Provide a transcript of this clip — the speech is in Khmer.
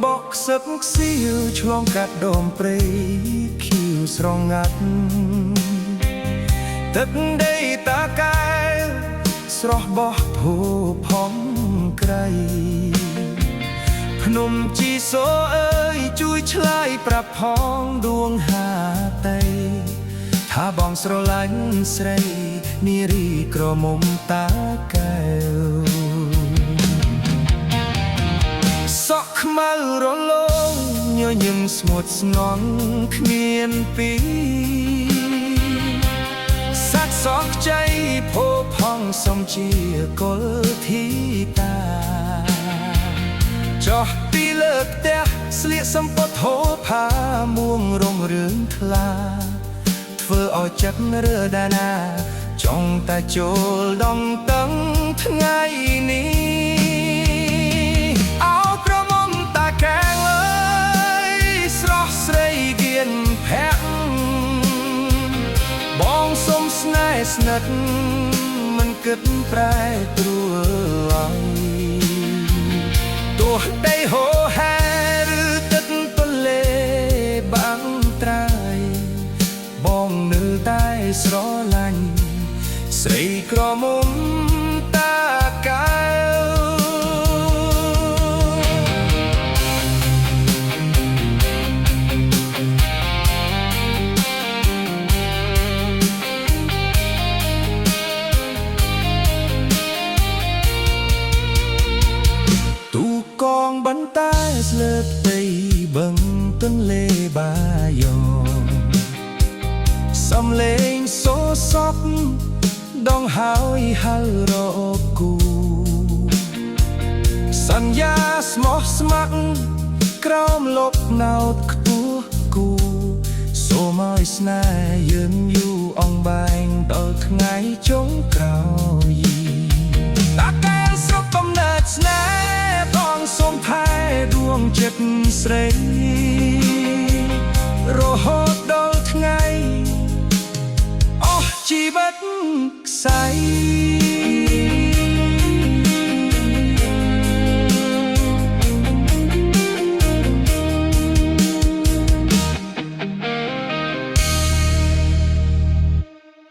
បកសឹកសៀវឆ្លងកាត់ដុំព្រៃខៀវស្រងាត់ទឹកដីតាកែស្រស់បោះភូផងក្រៃភ្នំជីសូអើយជួយឆ្លើយប្រាប់ផងដួងហាតីថាបងស្រឡាញ់ស្រីនារីក្រមុំតាកែវសក់ខ្មៅរលោងញញឹមស្ងួតស្ងន់គ្មានពីសាច់សក់ใจភោផងសំជាកុលធីតាចោះពីលើផ្ទះស្លៀកសំពត់ហូផាមួងរងរឿងថ្លាធ្វើឲ្យចិត្តរើដាណាចង់តែចូលដងតឹងថ្ងៃនេះអោក្រមុំតាកែងអើយស្រស់ស្រីគៀនភ័ក្របងសុំស្នេហ៍ស្និទ្ធមិនគិតប្រែព្រួលឡើយទោះដីហូរហែឬទឹកទន្លេបាំងត្រាយបងនៅតែស្រឡាញ់ស្រីក្រមុំតាកែវទូកងបន្តែស្លើបដីបឹងទន្លេបាយោសំលេងសូសក់ដងហើយហៅរកគូសន្យាស្មោះស្ម័គ្រក្រោមលបណោតខ្ពស់គូសូមឲ្យស្នេហ៍យឺនយូរអង្បែងដល់ថ្ងៃចុងក្រោយតាកែវស្រុកកំណើតស្នេហ៍បងសូមថែដួងចិត្តស្រីរហូតដល់ថ្ងៃជីវិតខ្សែ